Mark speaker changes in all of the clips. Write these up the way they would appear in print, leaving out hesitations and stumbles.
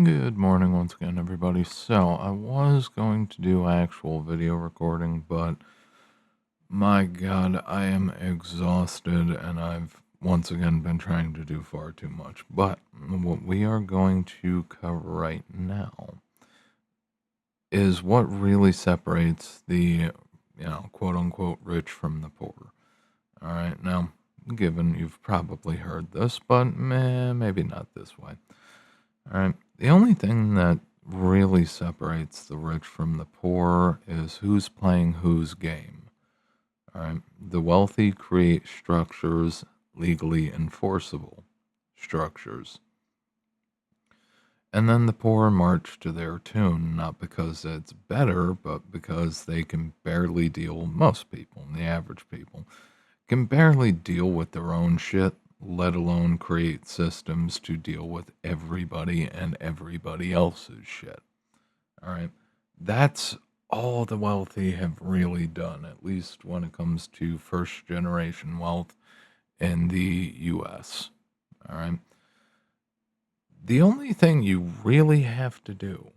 Speaker 1: Good morning once again, everybody. So, I was going to do actual video recording, but my God, I am exhausted and I've once again been trying to do far too much. But what we are going to cover right now is what really separates the, quote unquote, rich from the poor. All right. Now, given you've probably heard this, but maybe not this way. All right. The only thing that really separates the rich from the poor is who's playing whose game. All right. The wealthy create structures, legally enforceable structures. And then the poor march to their tune, not because it's better, but because they can barely deal, most people, the average people, can barely deal with their own shit, let alone create systems to deal with everybody and everybody else's shit. All right. That's all the wealthy have really done, at least when it comes to first generation wealth in the US. All right. The only thing you really have to do,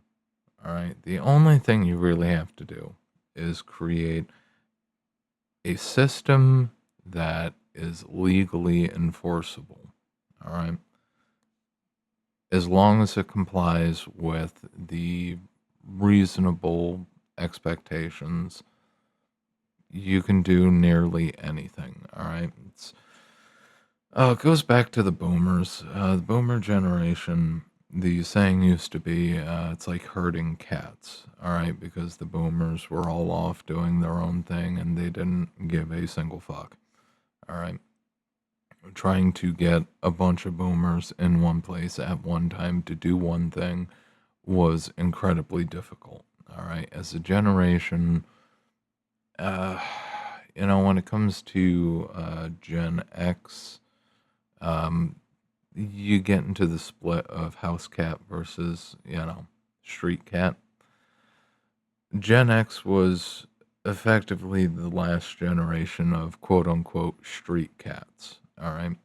Speaker 1: all right, the only thing you really have to do is create a system that is legally enforceable. All right. As long as it complies with the reasonable expectations, you can do nearly anything. All right. It goes back to the boomers. The boomer generation, the saying used to be, it's like herding cats. All right. Because the boomers were all off doing their own thing and they didn't give a single fuck. All right. Trying to get a bunch of boomers in one place at one time to do one thing was incredibly difficult. All right. As a generation, uh, when it comes to Gen X, um, you get into the split of house cat versus, street cat. Gen X was effectively the last generation of quote unquote street cats. All right.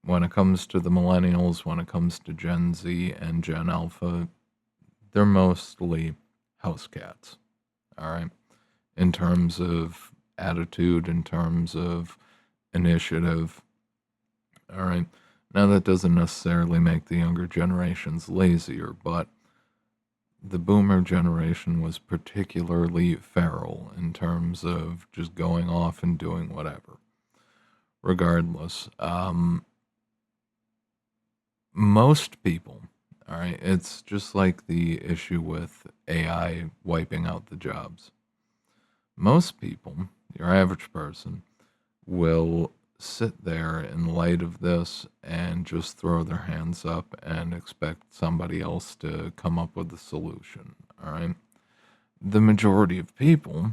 Speaker 1: When it comes to the millennials, when it comes to Gen Z and Gen Alpha, they're mostly house cats. All right. In terms of attitude, in terms of initiative. All right. Now, that doesn't necessarily make the younger generations lazier, but the boomer generation was particularly feral in terms of just going off and doing whatever. Regardless, most people, all right, it's just like the issue with AI wiping out the jobs. Most people, your average person, will sit there in light of this and just throw their hands up and expect somebody else to come up with a solution. All right. The majority of people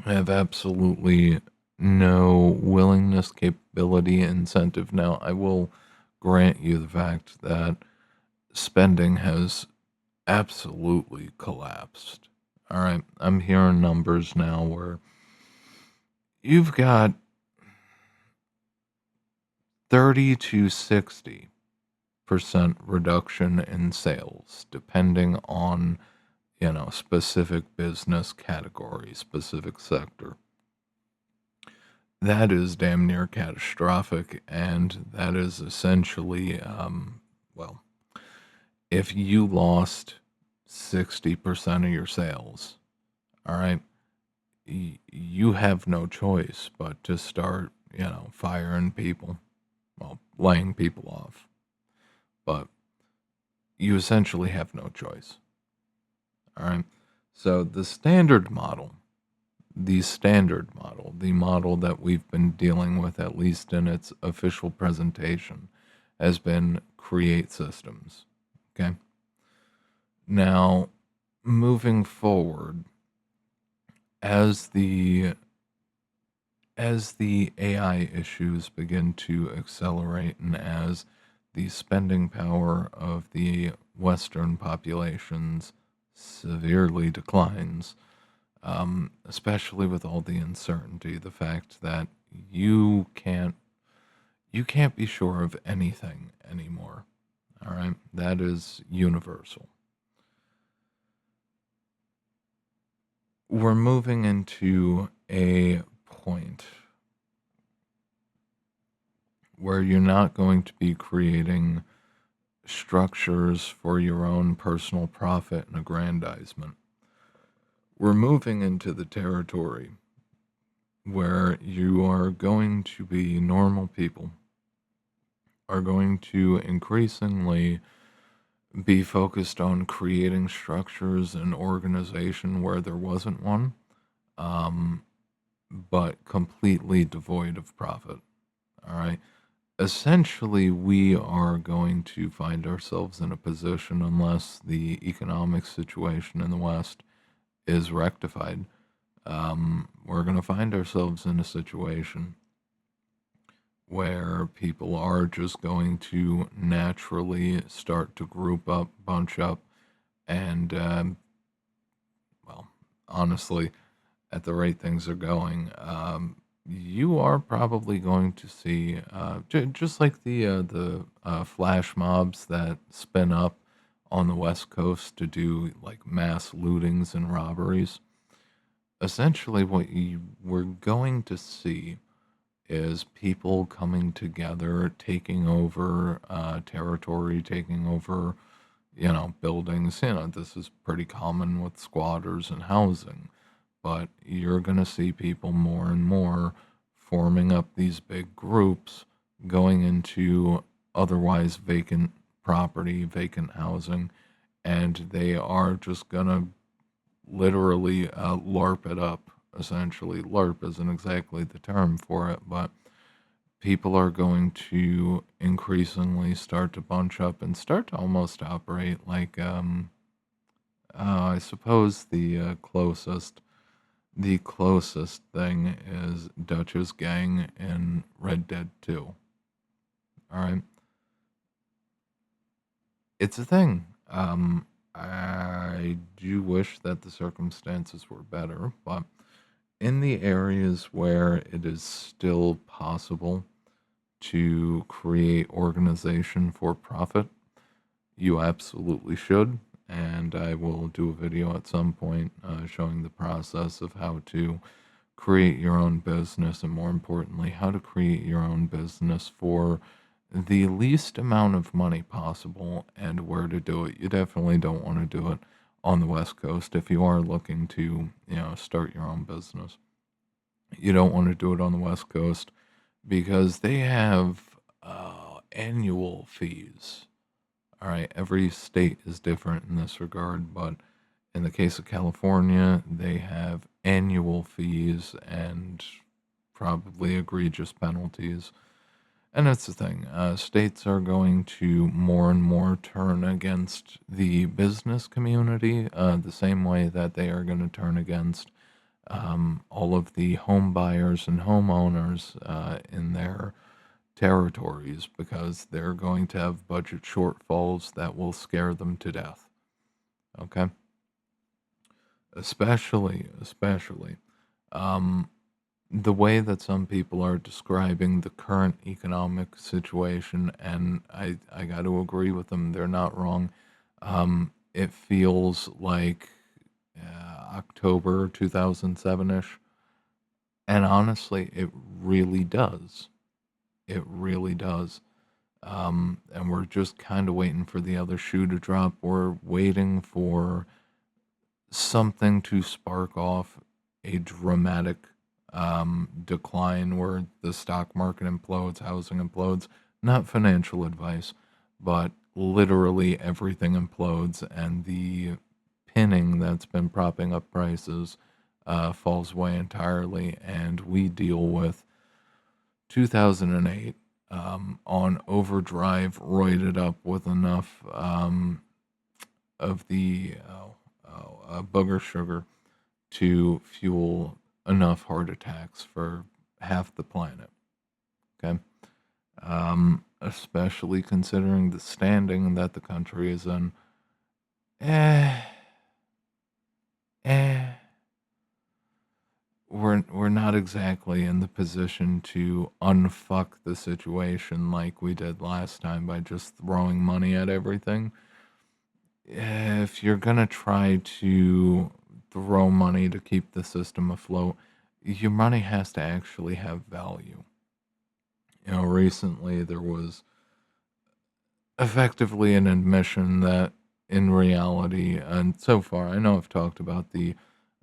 Speaker 1: have absolutely no willingness, capability, incentive. Now, I will grant you the fact that spending has absolutely collapsed. All right. I'm hearing numbers now where you've got 30 to 60% reduction in sales, depending on, specific business category, specific sector. That is damn near catastrophic. And that is essentially, well, if you lost 60% of your sales, all right, you have no choice but to start, firing people, well, laying people off. But you essentially have no choice. All right. So the model that we've been dealing with, at least in its official presentation, has been create systems. Okay. Now, moving forward, as the AI issues begin to accelerate and as the spending power of the Western populations severely declines, especially with all the uncertainty, the fact that you can't be sure of anything anymore. All right, That is universal. We're moving into a point where you're not going to be creating structures for your own personal profit and aggrandizement. We're moving into the territory where you are going to be normal people, are going to increasingly be focused on creating structures and organization where there wasn't one, um, but completely devoid of profit. All right. Essentially, we are going to find ourselves in a position, unless the economic situation in the West is rectified, we're going to find ourselves in a situation where people are just going to naturally start to group up, bunch up, and, well, honestly, at the rate things are going, you are probably going to see, just like the flash mobs that spin up on the West Coast to do like mass lootings and robberies. Essentially, what you we're going to see is people coming together, taking over territory, taking over, buildings. This is pretty common with squatters and housing, but you're going to see people more and more forming up these big groups, going into otherwise vacant property, vacant housing, and they are just going to literally LARP it up. Essentially, LARP isn't exactly the term for it, but people are going to increasingly start to bunch up and start to almost operate like, I suppose the closest thing is Dutch's gang in Red Dead 2. All right, it's a thing. I do wish that the circumstances were better, but in the areas where it is still possible to create organization for profit, you absolutely should. And I will do a video at some point showing the process of how to create your own business, and more importantly, how to create your own business for the least amount of money possible and where to do it. You definitely don't want to do it on the West Coast if you are looking to, start your own business. You don't want to do it on the West Coast because they have annual fees. All right, every state is different in this regard, but in the case of California, they have annual fees and probably egregious penalties. And that's the thing. States are going to more and more turn against the business community, the same way that they are going to turn against all of the home buyers and homeowners in their territories, because they're going to have budget shortfalls that will scare them to death. Okay? Especially, um, the way that some people are describing the current economic situation, and I got to agree with them, they're not wrong. It feels like October 2007 ish. And honestly, it really does. It really does. And we're just kind of waiting for the other shoe to drop. We're waiting for something to spark off a dramatic decline where the stock market implodes, housing implodes. Not financial advice, but literally everything implodes, and the pinning that's been propping up prices falls away entirely, and we deal with 2008 on overdrive, roided up with enough of the booger sugar to fuel enough heart attacks for half the planet. Okay. Especially considering the standing that the country is in. Eh, eh, we're not exactly in the position to unfuck the situation like we did last time by just throwing money at everything. If you're gonna try to throw money to keep the system afloat, your money has to actually have value. Recently there was effectively an admission that in reality, and so far, I know I've talked about the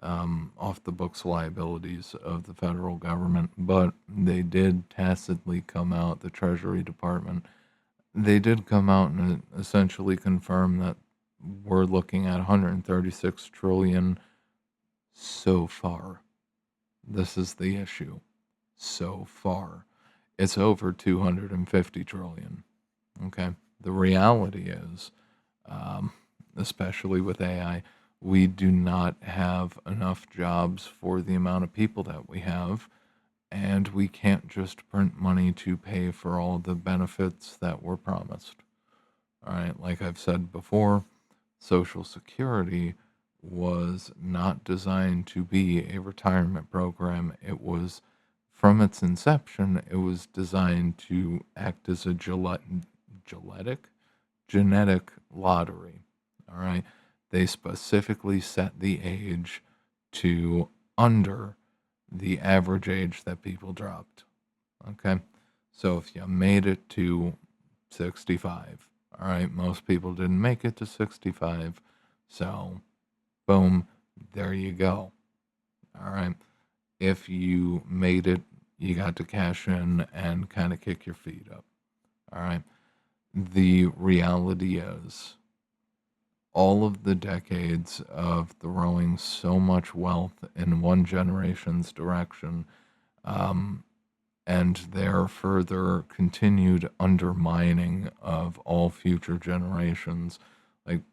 Speaker 1: off the books liabilities of the federal government, but they did tacitly come out, the Treasury Department, they did come out and essentially confirm that we're looking at 136 trillion so far. This is the issue. So far. It's over 250 trillion. Okay. The reality is, um, especially with AI, we do not have enough jobs for the amount of people that we have, and we can't just print money to pay for all the benefits that were promised. All right, like I've said before, Social Security was not designed to be a retirement program. It was, from its inception, it was designed to act as a genetic lottery. All right. They specifically set the age to under the average age that people dropped. Okay. So if you made it to 65, all right, most people didn't make it to 65. So, boom, there you go. All right. If you made it, you got to cash in and kind of kick your feet up. All right. The reality is, all of the decades of throwing so much wealth in one generation's direction, um, and their further continued undermining of all future generations. Like,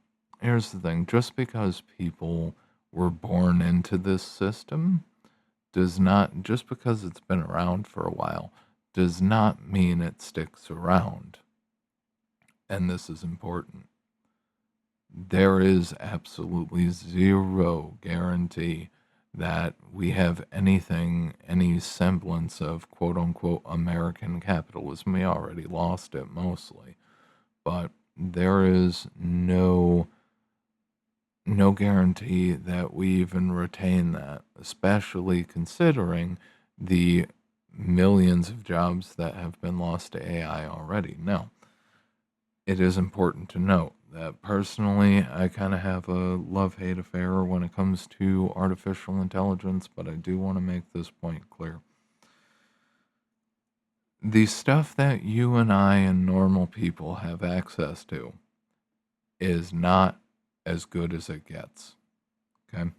Speaker 1: here's the thing, just because people were born into this system does not, just because it's been around for a while, does not mean it sticks around. And this is important. There is absolutely zero guarantee that we have anything, any semblance of quote unquote American capitalism. We already lost it mostly, but there is no guarantee that we even retain that, especially considering the millions of jobs that have been lost to AI already. Now, it is important to note that personally, I kind of have a love hate affair when it comes to artificial intelligence, but I do want to make this point clear. The stuff that you and I and normal people have access to is not as good as it gets. Okay?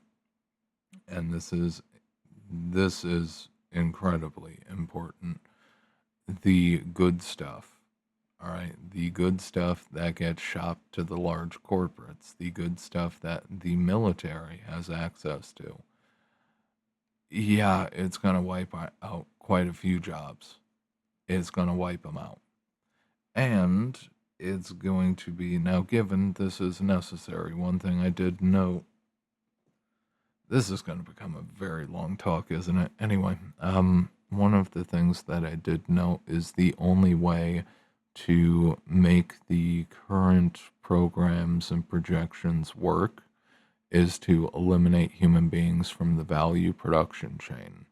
Speaker 1: And this is incredibly important. The good stuff. All right, the good stuff that gets shopped to the large corporates, the good stuff that the military has access to. Yeah, it's going to wipe out quite a few jobs. It's going to wipe them out. And it's going to be, now, given this is necessary, one thing I did note, this is going to become a very long talk, isn't it? Anyway, one of the things that I did note is the only way to make the current programs and projections work is to eliminate human beings from the value production chain.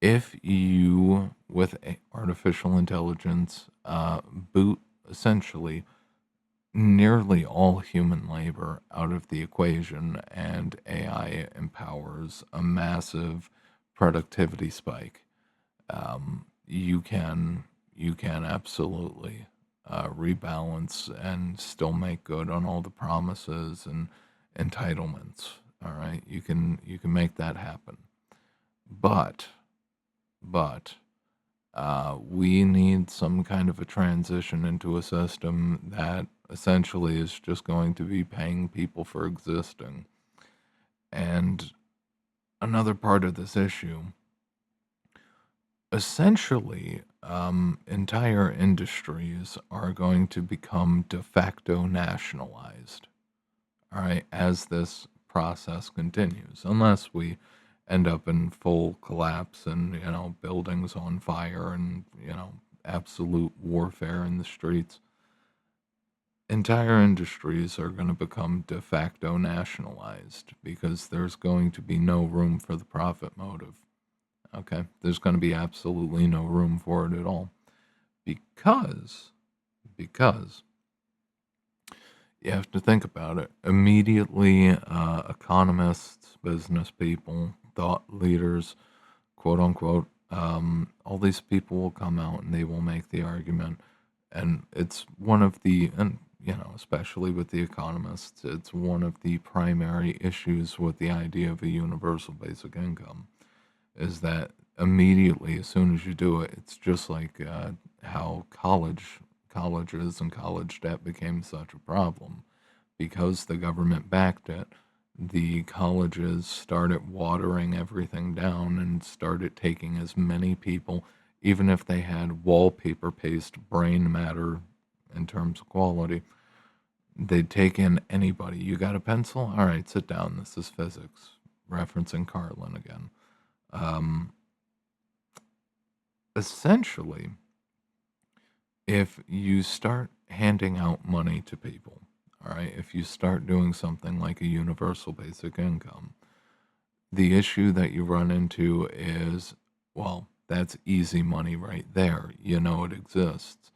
Speaker 1: If you, with artificial intelligence, boot essentially nearly all human labor out of the equation and AI empowers a massive productivity spike, you can absolutely rebalance and still make good on all the promises and entitlements. All right, you can make that happen, but we need some kind of a transition into a system that essentially is just going to be paying people for existing. And another part of this issue, essentially, entire industries are going to become de facto nationalized, all right, as this process continues, unless we end up in full collapse and, buildings on fire and, absolute warfare in the streets. Entire industries are going to become de facto nationalized because there's going to be no room for the profit motive. Okay? There's going to be absolutely no room for it at all. Because you have to think about it. Immediately, economists, business people, thought leaders, quote unquote, all these people will come out and they will make the argument. And it's one of the, and especially with the economists, it's one of the primary issues with the idea of a universal basic income is that immediately, as soon as you do it, it's just like how colleges and college debt became such a problem because the government backed it. The colleges started watering everything down and started taking as many people, even if they had wallpaper paste brain matter in terms of quality. They'd take in anybody. You got a pencil? All right, sit down. This is physics. Referencing Carlin again. Um, Essentially, if you start handing out money to people, all right, if you start doing something like a universal basic income, the issue that you run into is, well, that's easy money right there. You know it exists.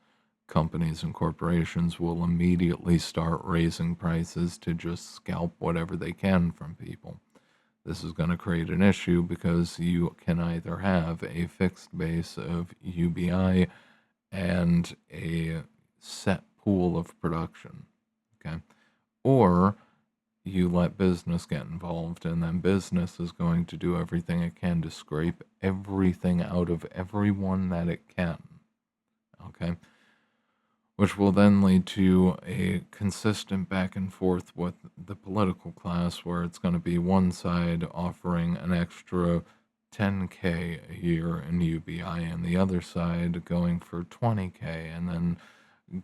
Speaker 1: Companies and corporations will immediately start raising prices to just scalp whatever they can from people. This is going to create an issue because you can either have a fixed base of UBI and a set pool of production, okay? Or you let business get involved, and then business is going to do everything it can to scrape everything out of everyone that it can, okay? Which will then lead to a consistent back and forth with the political class where it's going to be one side offering an extra 10K a year in UBI and the other side going for 20K and then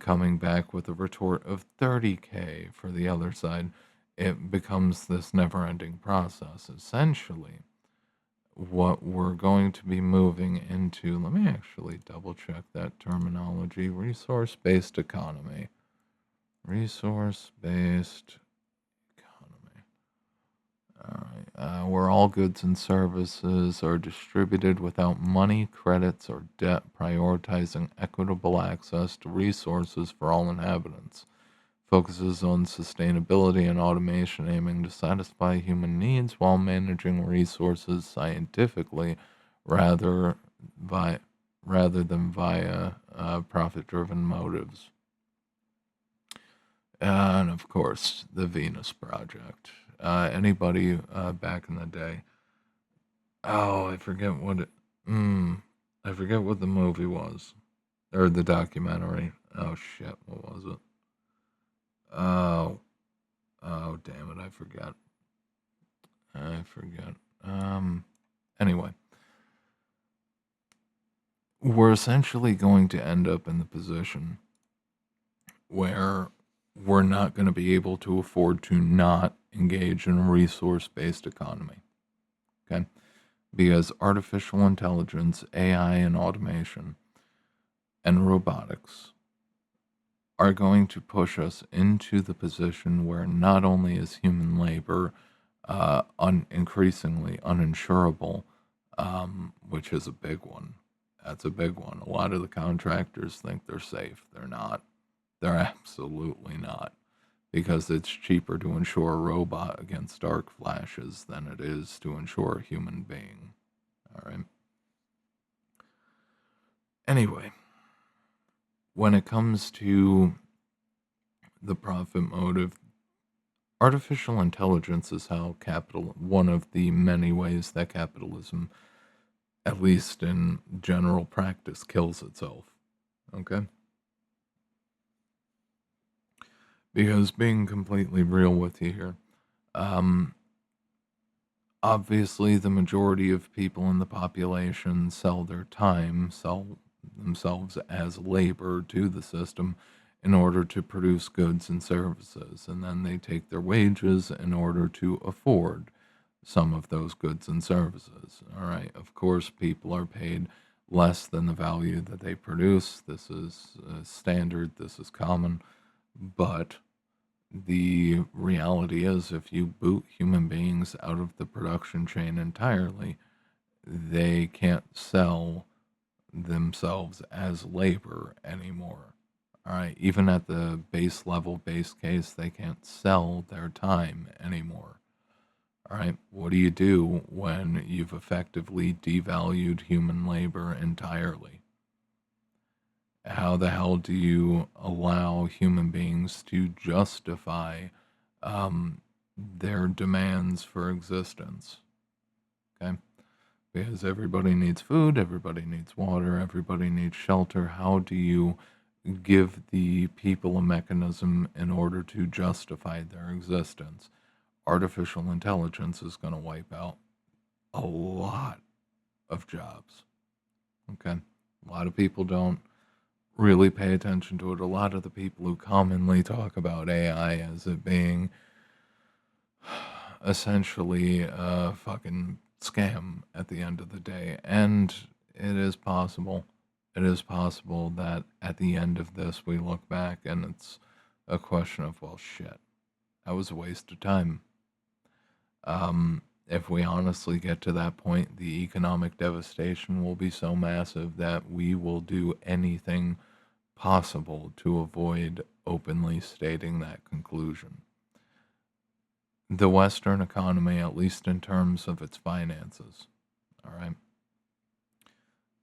Speaker 1: coming back with a retort of 30K for the other side. It becomes this never ending process. Essentially, what we're going to be moving into, let me actually double check that terminology, resource-based economy. Resource-based economy. All right. Where all goods and services are distributed without money, credits, or debt, prioritizing equitable access to resources for all inhabitants. Focuses on sustainability and automation, aiming to satisfy human needs while managing resources scientifically rather, rather than via profit-driven motives. And of course, the Venus Project. Anybody back in the day? Oh, I forget what it. I forget what the movie was, or the documentary. Oh shit, what was it? Oh, oh, damn it! I forgot. I forget. Anyway, we're essentially going to end up in the position where we're not going to be able to afford to not engage in a resource-based economy. Okay, because artificial intelligence, AI, and automation, and robotics are going to push us into the position where not only is human labor increasingly uninsurable, which is a big one. That's a big one. A lot of the contractors think they're safe. They're not. They're absolutely not. Because it's cheaper to insure a robot against dark flashes than it is to insure a human being. All right. Anyway, when it comes to the profit motive, artificial intelligence is how one of the many ways that capitalism, at least in general practice, kills itself. Okay? Because being completely real with you here, obviously the majority of people in the population sell their time, sell themselves as labor to the system in order to produce goods and services, and then they take their wages in order to afford some of those goods and services. All right. Of course, people are paid less than the value that they produce. This is standard, this is common. But the reality is, if you boot human beings out of the production chain entirely, they can't sell themselves as labor anymore. All right. Even at the base level, base case, they can't sell their time anymore. All right. What do you do when you've effectively devalued human labor entirely? How the hell do you allow human beings to justify um, their demands for existence? Okay. Because everybody needs food, everybody needs water, everybody needs shelter. How do you give the people a mechanism in order to justify their existence? Artificial intelligence is going to wipe out a lot of jobs. Okay. A lot of people don't really pay attention to it. A lot of the people who commonly talk about AI as it being essentially a fucking scam at the end of the day. And it is possible. It is possible that at the end of this, we look back and it's a question of, well, shit, that was a waste of time. If we honestly get to that point, the economic devastation will be so massive that we will do anything possible to avoid openly stating that conclusion. The Western economy, at least in terms of its finances, all right,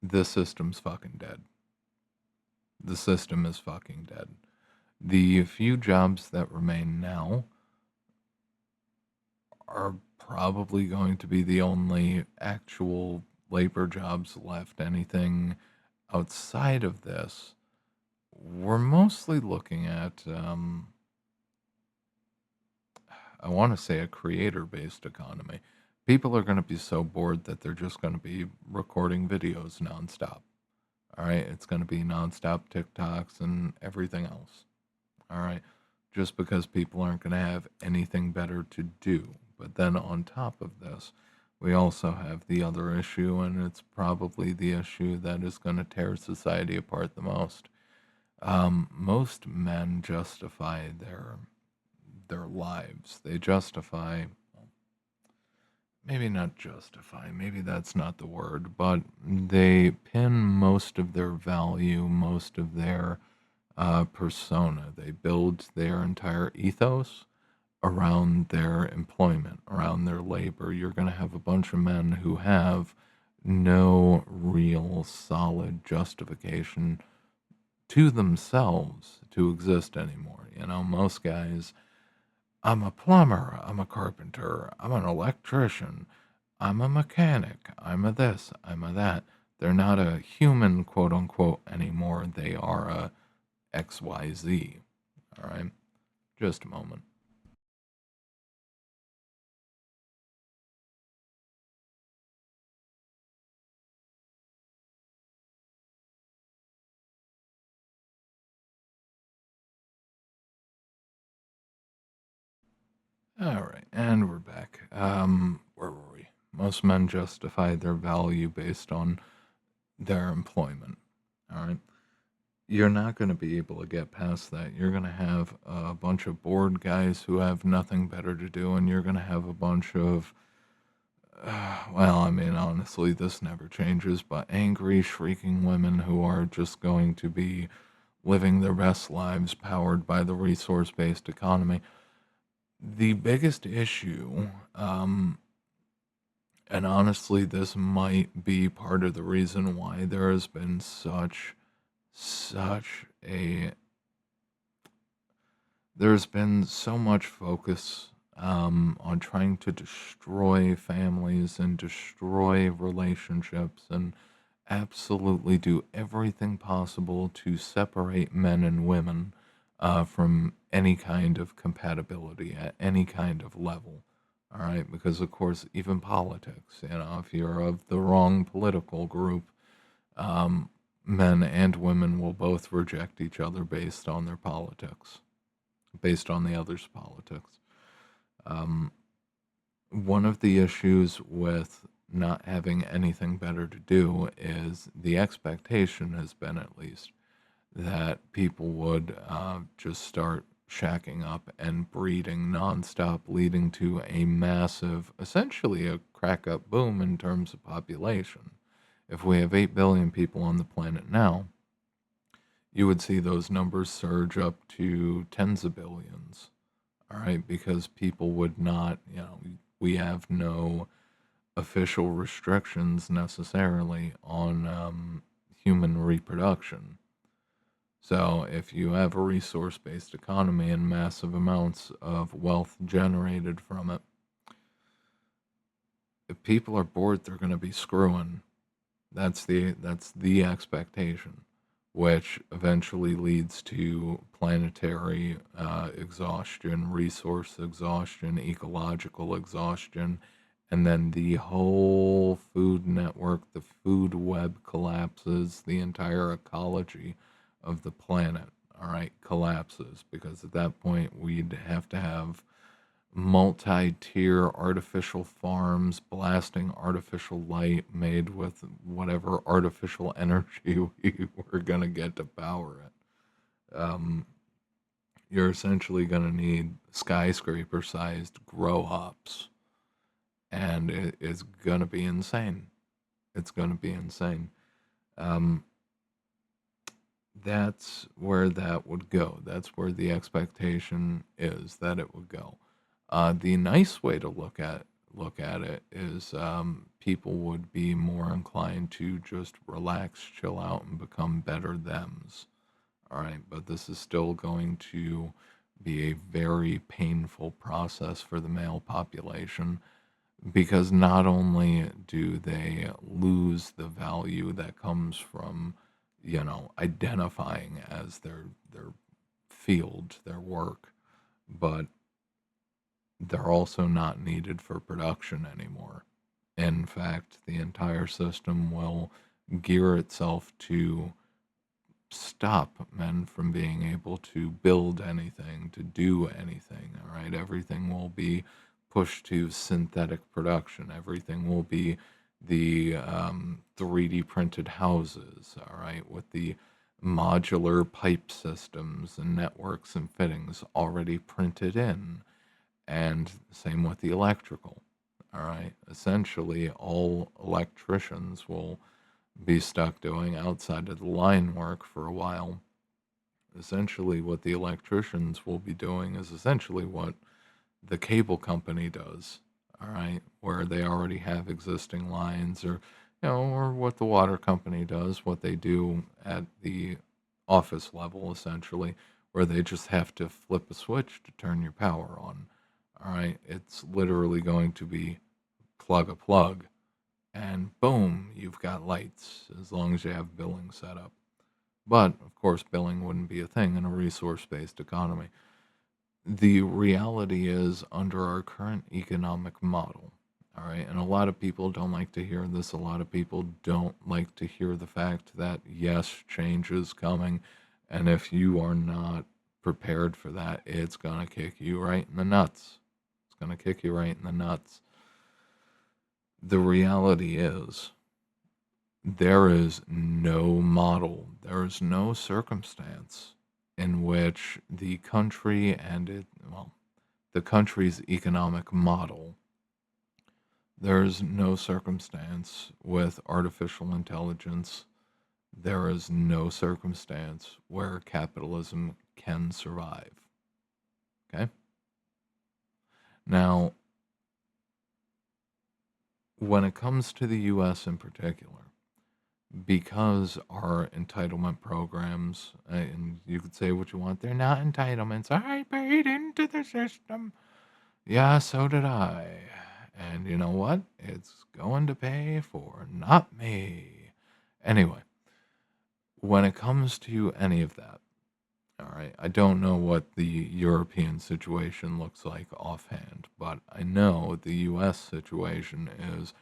Speaker 1: this system's fucking dead. The system is fucking dead. The few jobs that remain now are probably going to be the only actual labor jobs left. Anything outside of this, we're mostly looking at, I want to say, a creator based economy. People are going to be so bored that they're just going to be recording videos nonstop. All right. It's going to be nonstop TikToks and everything else. All right. Just because people aren't going to have anything better to do. But then on top of this, we also have the other issue, and it's probably the issue that is going to tear society apart the most. Most men justify their lives. They justify, maybe not justify, maybe that's not the word, but they pin most of their value, most of their persona. They build their entire ethos around their employment, around their labor. You're going to have a bunch of men who have no real solid justification to themselves to exist anymore. You know, most guys, I'm a plumber, I'm a carpenter, I'm an electrician, I'm a mechanic, I'm a this, I'm a that. They're not a human, quote unquote, anymore. They are a XYZ. All right. Just a moment. All right, and we're back. Where were we? Most men justify their value based on their employment. All right, you're not going to be able to get past that. You're going to have a bunch of bored guys who have nothing better to do, and you're going to have a bunch of, well, I mean, honestly, this never changes, but angry, shrieking women who are just going to be living their best lives powered by the resource based economy. The biggest issue, and honestly, this might be part of the reason why there has been such a, there's been so much focus on trying to destroy families and destroy relationships and absolutely do everything possible to separate men and women from any kind of compatibility at any kind of level. All right, because of course, even politics, you know, if you're of the wrong political group, um, men and women will both reject each other based on their politics, based on the other's politics. Um, One of the issues with not having anything better to do is the expectation has been, at least, that people would just start shacking up and breeding nonstop, leading to a massive, essentially a crack up boom in terms of population. If we have 8 billion people on the planet now, you would see those numbers surge up to tens of billions. All right, because people would not, we have no official restrictions necessarily on human reproduction. So if you have a resource based economy and massive amounts of wealth generated from it, if people are bored, they're going to be screwing. That's the expectation, which eventually leads to planetary exhaustion, resource exhaustion, ecological exhaustion, and then the whole food network, the food web collapses, the entire ecology of the planet, all right, collapses, because at that point we'd have to have multi-tier artificial farms blasting artificial light made with whatever artificial energy we were going to get to power it. You're essentially going to need skyscraper-sized grow hops, and it's going to be insane. It's going to be insane. Um, that's where that would go. That's where the expectation is that it would go. The nice way to look at it is people would be more inclined to just relax, chill out, and become better thems. All right, but this is still going to be a very painful process for the male population, because not only do they lose the value that comes from, identifying as their field, their work, but they're also not needed for production anymore. In fact, the entire system will gear itself to stop men from being able to build anything, to do anything. All right, everything will be pushed to synthetic production. Everything will be the 3D printed houses. All right, with the modular pipe systems and networks and fittings already printed in, and same with the electrical. All right, essentially, all electricians will be stuck doing outside of the line work for a while. Essentially, what the electricians will be doing is essentially what the cable company does, all right, where they already have existing lines, or what the water company does, what they do at the office level, essentially, where they just have to flip a switch to turn your power on. All right, it's literally going to be plug a plug, and boom, you've got lights as long as you have billing set up. But of course, billing wouldn't be a thing in a resource based economy. The reality is, under our current economic model, all right, and a lot of people don't like to hear this, a lot of people don't like to hear the fact that, yes, change is coming, and if you are not prepared for that, it's going to kick you right in the nuts. It's going to kick you right in the nuts. The reality is, there is no model, there is no circumstance in which the country and the country's economic model, there's no circumstance with artificial intelligence, there is no circumstance where capitalism can survive. Okay? Now, when it comes to the US in particular, because our entitlement programs, and you could say what you want, they're not entitlements. I paid into the system. Yeah, so did I. And you know what? It's going to pay for not me. Anyway, when it comes to any of that, all right, I don't know what the European situation looks like offhand, but I know the US situation is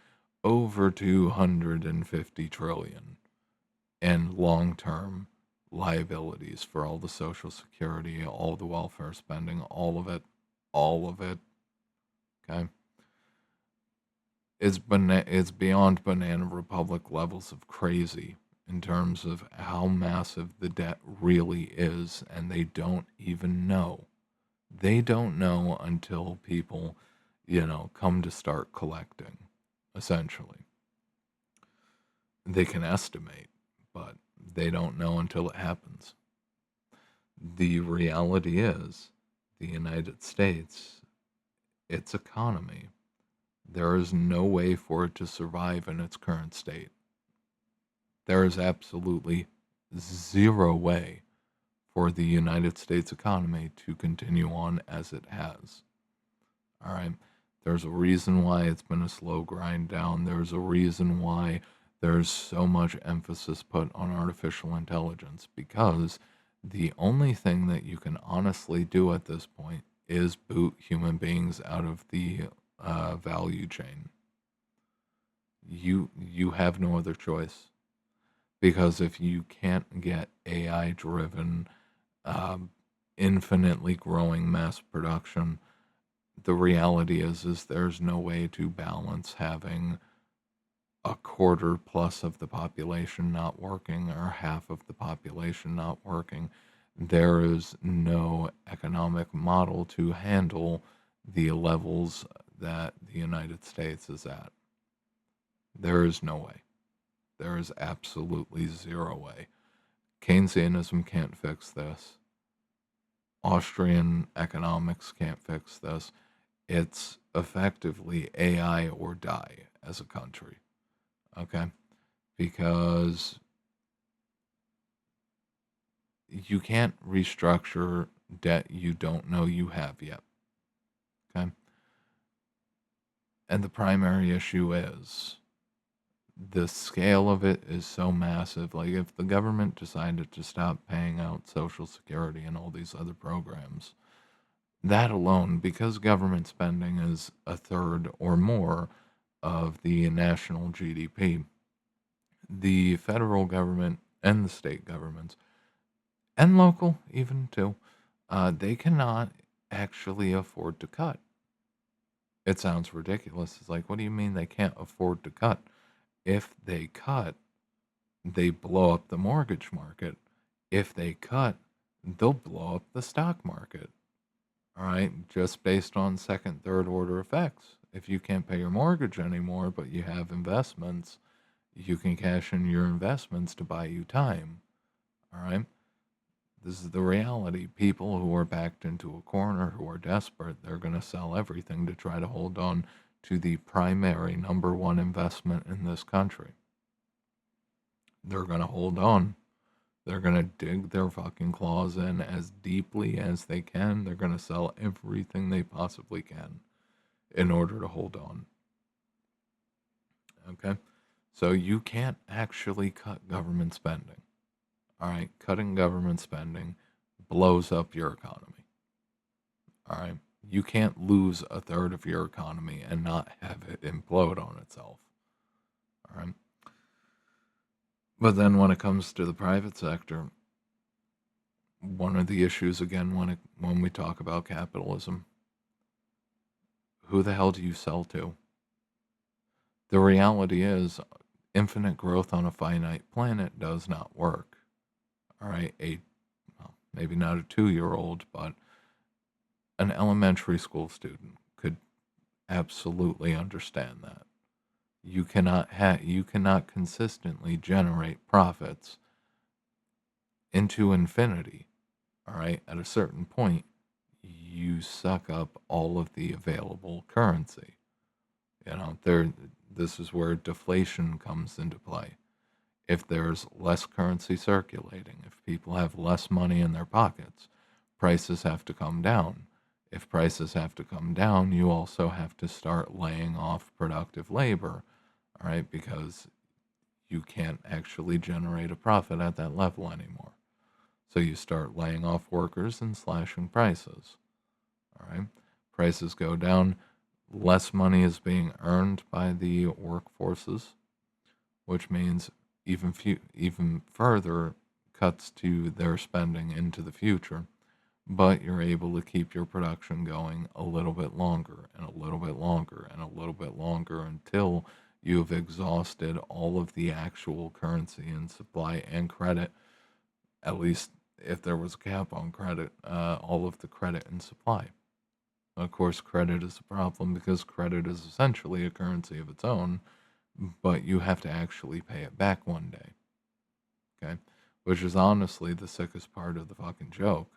Speaker 1: over 250 trillion and long-term liabilities for all the social security, all the welfare spending, all of it, okay? it's beyond Banana Republic levels of crazy in terms of how massive the debt really is, and they don't even know. They don't know until people, come to start collecting, essentially. They can estimate, but they don't know until it happens. The reality is, the United States, its economy, there is no way for it to survive in its current state. There is absolutely zero way for the United States economy to continue on as it has. All right. There's a reason why it's been a slow grind down. There's a reason why there's so much emphasis put on artificial intelligence, because the only thing that you can honestly do at this point is boot human beings out of the value chain. You have no other choice, because if you can't get AI driven, um, infinitely growing mass production, the reality is there's no way to balance having a quarter plus of the population not working or half of the population not working. There is no economic model to handle the levels that the United States is at. There is no way. There is absolutely zero way. Keynesianism can't fix this. Austrian economics can't fix this. It's effectively AI or die as a country. Okay? Because you can't restructure debt you don't know you have yet. Okay? And the primary issue is the scale of it is so massive. Like, if the government decided to stop paying out Social Security and all these other programs, that alone, because government spending is a third or more of the national GDP, the federal government and the state governments, and local even too, they cannot actually afford to cut. It sounds ridiculous. It's like, what do you mean they can't afford to cut? If they cut, they blow up the mortgage market. If they cut, they'll blow up the stock market. All right, just based on second, third order effects. If you can't pay your mortgage anymore, but you have investments, you can cash in your investments to buy you time. All right, this is the reality. People who are backed into a corner, who are desperate, they're going to sell everything to try to hold on to the primary number one investment in this country. They're going to hold on. They're going to dig their fucking claws in as deeply as they can. They're going to sell everything they possibly can in order to hold on. Okay? So you can't actually cut government spending. All right? Cutting government spending blows up your economy. All right? You can't lose a third of your economy and not have it implode on itself. All right? But then when it comes to the private sector, one of the issues again when we talk about capitalism, who the hell do you sell to? The reality is, infinite growth on a finite planet does not work. All right, well, maybe not a 2-year-old, but an elementary school student could absolutely understand that. You cannot consistently generate profits into infinity. All right, at a certain point, you suck up all of the available currency. This is where deflation comes into play. If there's less currency circulating, if people have less money in their pockets, prices have to come down. If prices have to come down, you also have to start laying off productive labor, all right, because you can't actually generate a profit at that level anymore. So you start laying off workers and slashing prices. All right. Prices go down, less money is being earned by the workforces, which means even further cuts to their spending into the future, but you're able to keep your production going a little bit longer and a little bit longer and a little bit longer until you've exhausted all of the actual currency and supply and credit, at least if there was a cap on credit, all of the credit and supply. Of course, credit is a problem because credit is essentially a currency of its own, but you have to actually pay it back one day. Okay? Which is honestly the sickest part of the fucking joke.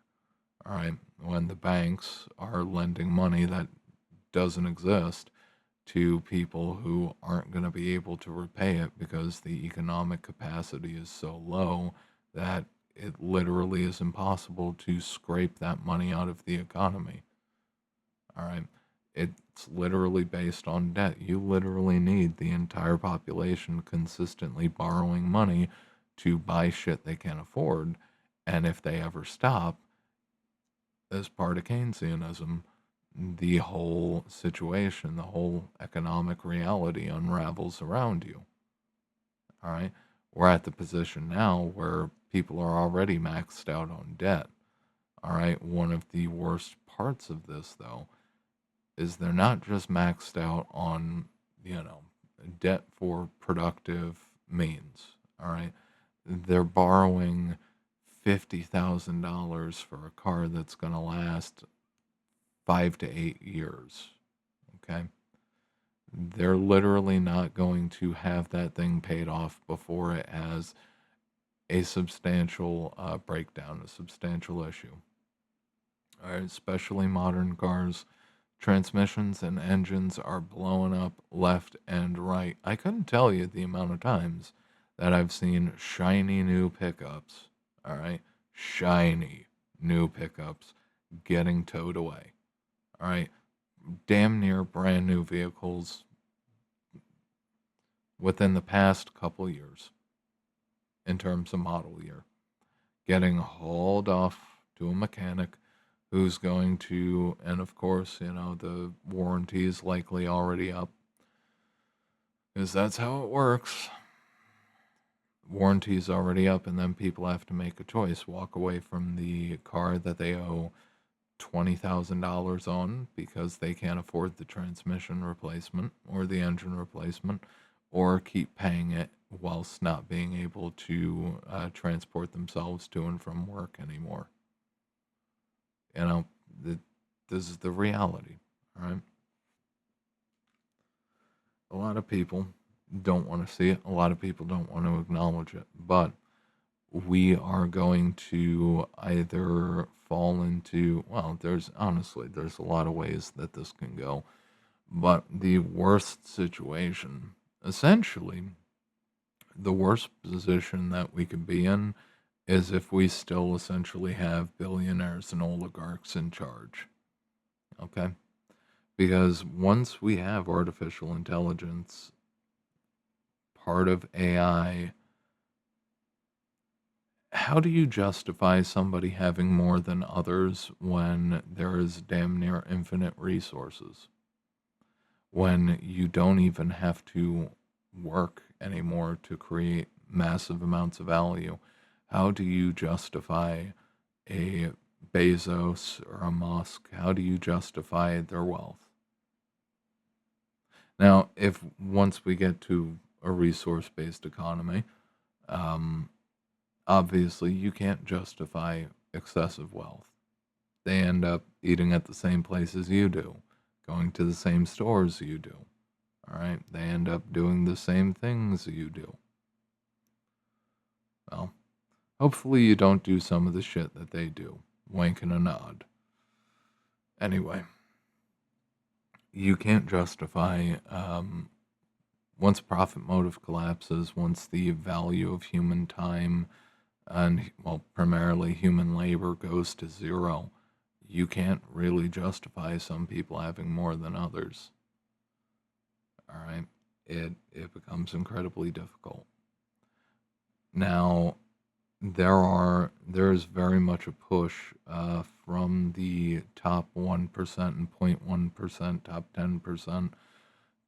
Speaker 1: All right? When the banks are lending money that doesn't exist to people who aren't going to be able to repay it because the economic capacity is so low that it literally is impossible to scrape that money out of the economy. All right. It's literally based on debt. You literally need the entire population consistently borrowing money to buy shit they can't afford. And if they ever stop, as part of Keynesianism, the whole situation, the whole economic reality unravels around you. All right. We're at the position now where people are already maxed out on debt. All right. One of the worst parts of this, though, is they're not just maxed out on, debt for productive means. All right. They're borrowing $50,000 for a car that's going to last 5 to 8 years. Okay. They're literally not going to have that thing paid off before it has a substantial breakdown, a substantial issue. All right. Especially modern cars. Transmissions and engines are blowing up left and right. I couldn't tell you the amount of times that I've seen shiny new pickups, all right? Shiny new pickups getting towed away, all right? Damn near brand new vehicles within the past couple years in terms of model year getting hauled off to a mechanic who's going to, and of course, the warranty is likely already up, because that's how it works. Warranty is already up, and then people have to make a choice: walk away from the car that they owe $20,000 on because they can't afford the transmission replacement or the engine replacement, or keep paying it whilst not being able to transport themselves to and from work anymore. You know, this is the reality, all right? A lot of people don't want to see it. A lot of people don't want to acknowledge it. But we are going to either fall into, well, there's a lot of ways that this can go. But the worst situation, essentially, the worst position that we could be in is if we still essentially have billionaires and oligarchs in charge. Okay? Because once we have artificial intelligence, part of AI, how do you justify somebody having more than others when there is damn near infinite resources? When you don't even have to work anymore to create massive amounts of value? How do you justify a Bezos or a Musk? How do you justify their wealth? Now, if once we get to a resource based economy, um, obviously you can't justify excessive wealth. They end up eating at the same places you do, going to the same stores you do. All right. They end up doing the same things you do. Well, hopefully you don't do some of the shit that they do. Wink and a nod. Anyway, you can't justify, once profit motive collapses, once the value of human time and, well, primarily human labor goes to zero, you can't really justify some people having more than others. All right? It becomes incredibly difficult. Now, there's very much a push from the top 1% and 0.1%, top 10%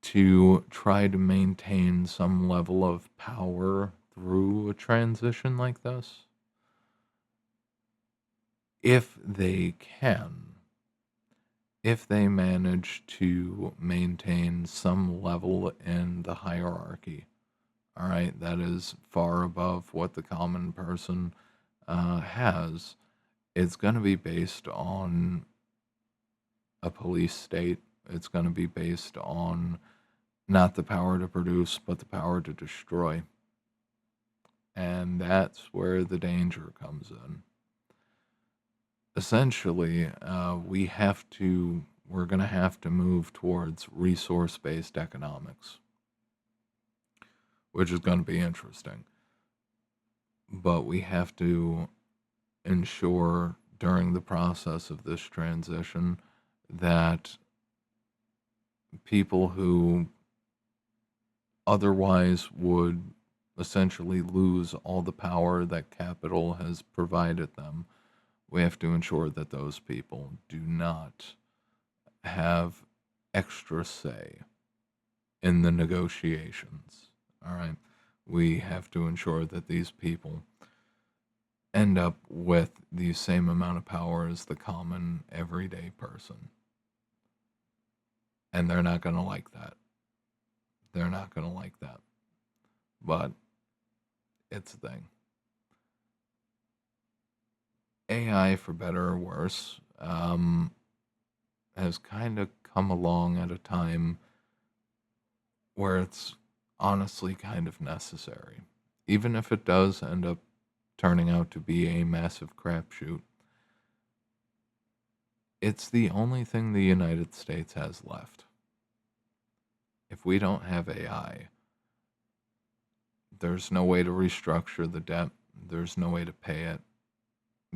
Speaker 1: to try to maintain some level of power through a transition like this. if they can, if they manage to maintain some level in the hierarchy, all right, that is far above what the common person has, it's going to be based on a police state. It's going to be based on not the power to produce, but the power to destroy. And that's where the danger comes in. Essentially, we're going to have to move towards resource based economics, which is going to be interesting. But we have to ensure during the process of this transition that people who otherwise would essentially lose all the power that capital has provided them, we have to ensure that those people do not have extra say in the negotiations. All right. We have to ensure that these people end up with the same amount of power as the common everyday person. And they're not going to like that. They're not going to like that. But it's a thing. AI, for better or worse, has kind of come along at a time where it's honestly kind of necessary. Even if it does end up turning out to be a massive crapshoot, it's the only thing the United States has left. If we don't have AI, there's no way to restructure the debt, there's no way to pay it,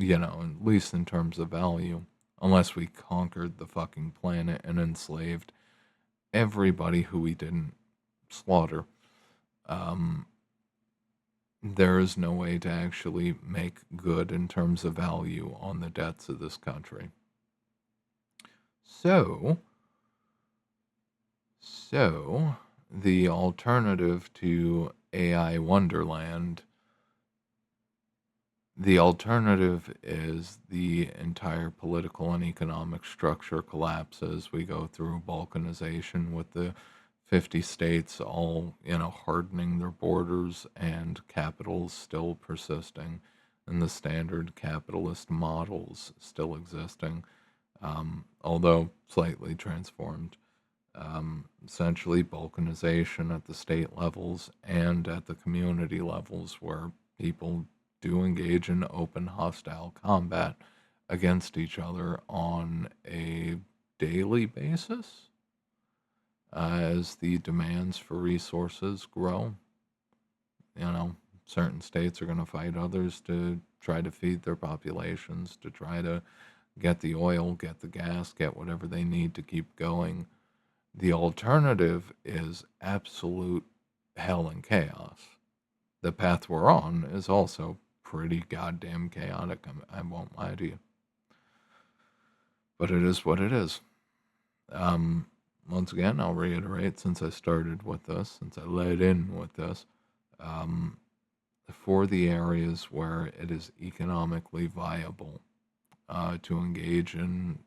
Speaker 1: at least in terms of value, unless we conquered the fucking planet and enslaved everybody who we didn't slaughter. There is no way to actually make good in terms of value on the debts of this country. So the alternative to AI Wonderland, the alternative is the entire political and economic structure collapses. We go through balkanization with the 50 states all, hardening their borders and capitals still persisting and the standard capitalist models still existing, although slightly transformed. Essentially, balkanization at the state levels and at the community levels where people do engage in open hostile combat against each other on a daily basis as the demands for resources grow. Certain states are going to fight others to try to feed their populations, to try to get the oil, get the gas, get whatever they need to keep going. The alternative is absolute hell and chaos. The path we're on is also pretty goddamn chaotic. I won't lie to you. But it is what it is. Once again, I'll reiterate, since I started with this, since I led in with this, for the areas where it is economically viable to engage in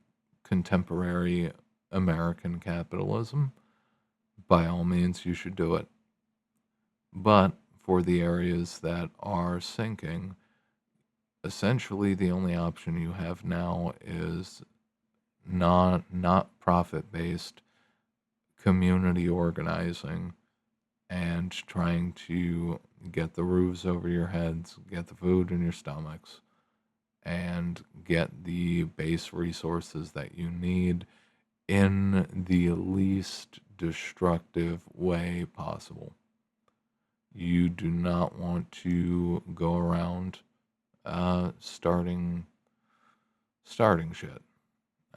Speaker 1: contemporary American capitalism, by all means, you should do it. But for the areas that are sinking, essentially the only option you have now is not profit-based community organizing and trying to get the roofs over your heads, get the food in your stomachs, and get the base resources that you need in the least destructive way possible. You do not want to go around starting shit.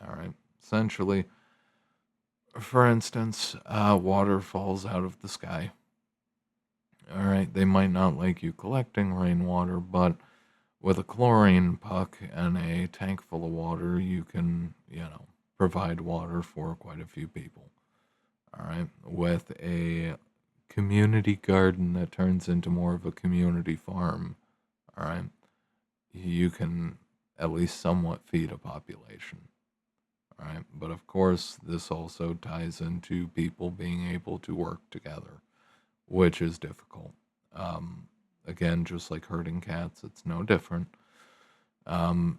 Speaker 1: All right. Essentially, for instance, water falls out of the sky. All right. They might not like you collecting rainwater, but with a chlorine puck and a tank full of water, you can, provide water for quite a few people. All right. With a community garden that turns into more of a community farm, all right, you can at least somewhat feed a population. All right. But of course, this also ties into people being able to work together, which is difficult. Um, Again, just like herding cats, it's no different. Um,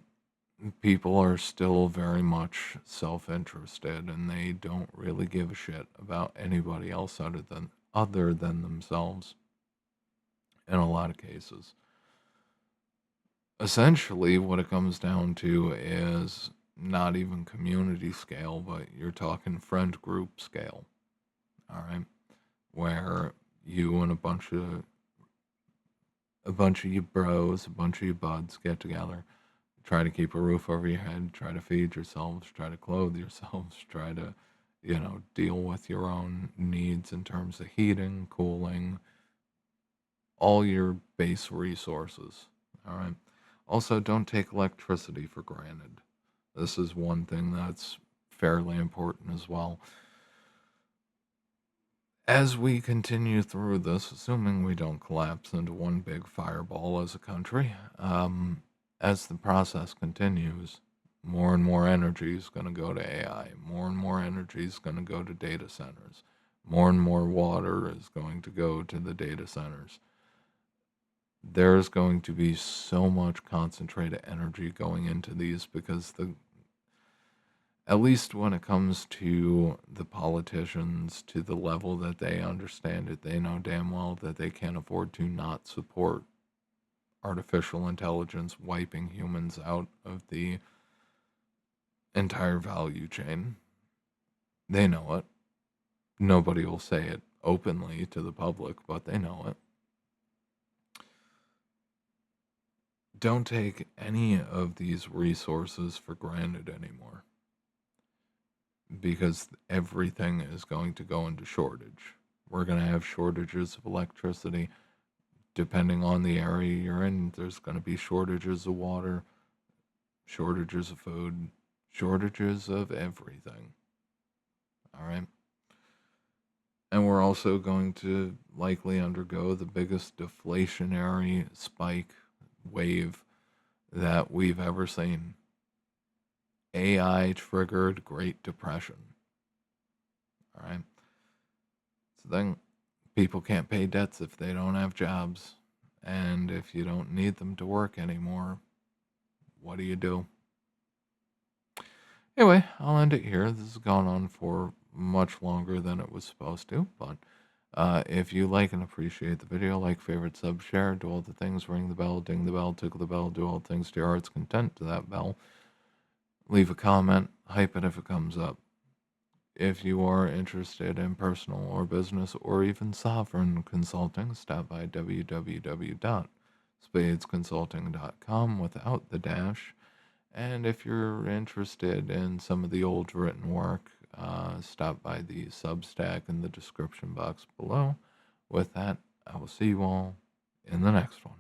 Speaker 1: People are still very much self-interested, and they don't really give a shit about anybody else other than themselves in a lot of cases. Essentially, what it comes down to is not even community scale, but you're talking friend group scale. All right, where you and a bunch of you bros, a bunch of you buds get together, try to keep a roof over your head, try to feed yourselves, try to clothe yourselves, try to, deal with your own needs in terms of heating, cooling, all your base resources. All right. Also, don't take electricity for granted. This is one thing that's fairly important as well. As we continue through this, assuming we don't collapse into one big fireball as a country, as the process continues, more and more energy is going to go to AI. More and more energy is going to go to data centers. More and more water is going to go to the data centers. There's going to be so much concentrated energy going into these because at least when it comes to the politicians, to the level that they understand it, they know damn well that they can't afford to not support artificial intelligence wiping humans out of the entire value chain. They know it. Nobody will say it openly to the public, but they know it. Don't take any of these resources for granted anymore, because everything is going to go into shortage. We're going to have shortages of electricity. Depending on the area you're in, there's going to be shortages of water, shortages of food, shortages of everything. All right. And we're also going to likely undergo the biggest deflationary spike wave that we've ever seen. AI triggered Great Depression. All right. So then people can't pay debts if they don't have jobs. And if you don't need them to work anymore, what do you do? Anyway, I'll end it here. This has gone on for much longer than it was supposed to, but if you like and appreciate the video, like, favorite, sub, share, do all the things, ring the bell, ding the bell, tickle the bell, do all things to your heart's content to that bell. Leave a comment, hype it if it comes up. If you are interested in personal or business or even sovereign consulting, stop by www.spadesconsulting.com without the dash. And if you're interested in some of the old written work, stop by the Substack in the description box below. With that, I will see you all in the next one.